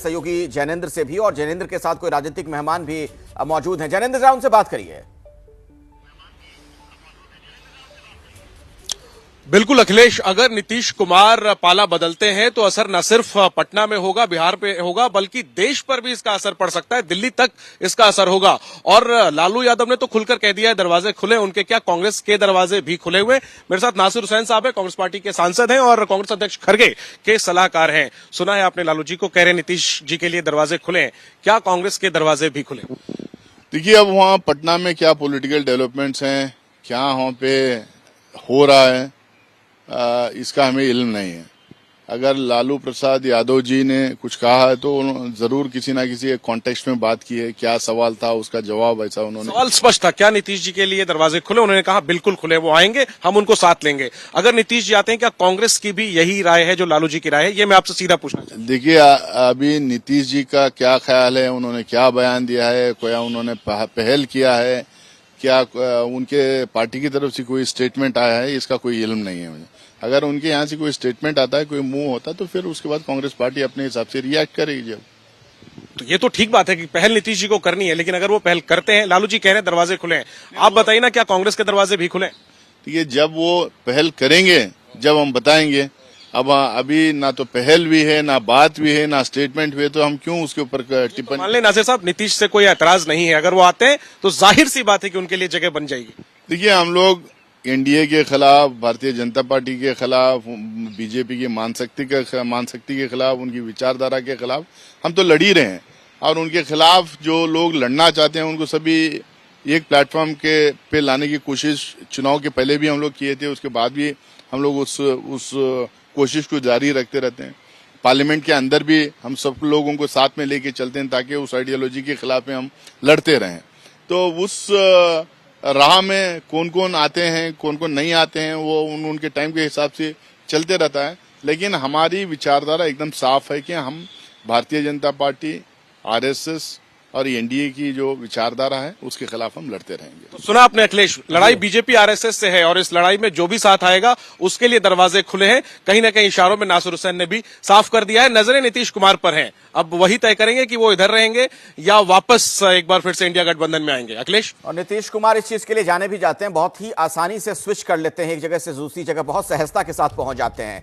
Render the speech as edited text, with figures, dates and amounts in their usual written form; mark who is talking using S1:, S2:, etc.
S1: सहयोगी जैनेंद्र से भी, और जैनेंद्र के साथ कोई राजनीतिक मेहमान भी मौजूद हैं। जैनेंद्र, जरा उनसे बात करिए।
S2: बिल्कुल अखिलेश, अगर नीतीश कुमार पाला बदलते हैं तो असर न सिर्फ पटना में होगा, बिहार पे होगा, बल्कि देश पर भी इसका असर पड़ सकता है, दिल्ली तक इसका असर होगा। और लालू यादव ने तो खुलकर कह दिया है दरवाजे खुले उनके, क्या कांग्रेस के दरवाजे भी खुले हुए। मेरे साथ नासिर हुसैन साहब है, कांग्रेस पार्टी के सांसद हैं और कांग्रेस अध्यक्ष खड़गे के सलाहकार हैं। सुना है आपने लालू जी को, कह रहे नीतीश जी के लिए दरवाजे खुले हैं, क्या कांग्रेस के दरवाजे भी खुले?
S3: देखिए, अब वहाँ पटना में क्या पॉलिटिकल डेवलपमेंट्स हैं, क्या वहाँ पे हो रहा है, इसका हमें इल्म नहीं है। अगर लालू प्रसाद यादव जी ने कुछ कहा है तो जरूर किसी ना किसी एक कॉन्टेक्स्ट में बात की है। क्या सवाल था, उसका जवाब ऐसा उन्होंने।
S2: सवाल स्पष्ट था, क्या नीतीश जी के लिए दरवाजे खुले? उन्होंने कहा बिल्कुल खुले, वो आएंगे, हम उनको साथ लेंगे। अगर नीतीश जी आते हैं, क्या कांग्रेस की भी यही राय है जो लालू जी की राय है? ये मैं आपसे सीधा पूछना चाहता हूं।
S3: देखिए, अभी नीतीश जी का क्या ख्याल है, उन्होंने क्या बयान दिया है, क्या उन्होंने पहल किया है, क्या उनके पार्टी की तरफ से कोई स्टेटमेंट आया है, इसका कोई इल्म नहीं है मुझे। अगर उनके यहाँ से कोई स्टेटमेंट आता है, कोई मूव होता है, तो फिर उसके बाद कांग्रेस पार्टी अपने हिसाब से रिएक्ट करेगी। जब
S2: तो ये तो ठीक बात है कि पहल नीतीश जी को करनी है, लेकिन अगर वो पहल करते हैं, लालू जी कह रहे हैं दरवाजे खुले हैं, आप बताइए ना, क्या कांग्रेस के दरवाजे भी खुले हैं?
S3: ये जब वो पहल करेंगे, जब हम बताएंगे। अब अभी ना तो पहल भी है, ना बात भी है, ना स्टेटमेंट भी है, तो हम क्यों उसके ऊपर टिप्पणी?
S2: मान लें नासिर साहब, नीतीश से कोई एतराज नहीं है, अगर वो आते हैं तो जाहिर सी बात है कि उनके लिए जगह बन जाएगी।
S3: देखिए, हम लोग एनडीए के खिलाफ, भारतीय जनता पार्टी के खिलाफ, बीजेपी की मानशक्ति के खिलाफ, उनकी विचारधारा के खिलाफ हम तो लड़ ही रहे हैं। और उनके खिलाफ जो लोग लड़ना चाहते हैं, उनको सभी एक प्लेटफॉर्म के पे लाने की कोशिश चुनाव के पहले भी हम लोग किए थे, उसके बाद भी हम लोग उस कोशिश को जारी रखते रहते हैं। पार्लियामेंट के अंदर भी हम सब लोगों को साथ में लेके चलते हैं, ताकि उस आइडियोलॉजी के खिलाफ में हम लड़ते रहें। तो उस राह में कौन कौन आते हैं, कौन कौन नहीं आते हैं, वो उनके टाइम के हिसाब से चलते रहता है। लेकिन हमारी विचारधारा एकदम साफ है कि हम भारतीय जनता पार्टी, आरएसएस और एनडीए की जो विचारधारा है, उसके खिलाफ हम लड़ते रहेंगे।
S2: तो सुना आपने अखिलेश, लड़ाई बीजेपी आरएसएस से है और इस लड़ाई में जो भी साथ आएगा उसके लिए दरवाजे खुले हैं। कहीं ना कहीं इशारों में नासिर हुसैन ने भी साफ कर दिया है, नजरें नीतीश कुमार पर हैं। अब वही तय करेंगे कि वो इधर रहेंगे या वापस एक बार फिर से इंडिया गठबंधन में आएंगे। अखिलेश,
S1: और नीतीश कुमार इस चीज के लिए जाने भी जाते हैं, बहुत ही आसानी से स्विच कर लेते हैं, एक जगह से दूसरी जगह बहुत सहजता के साथ पहुंच जाते हैं।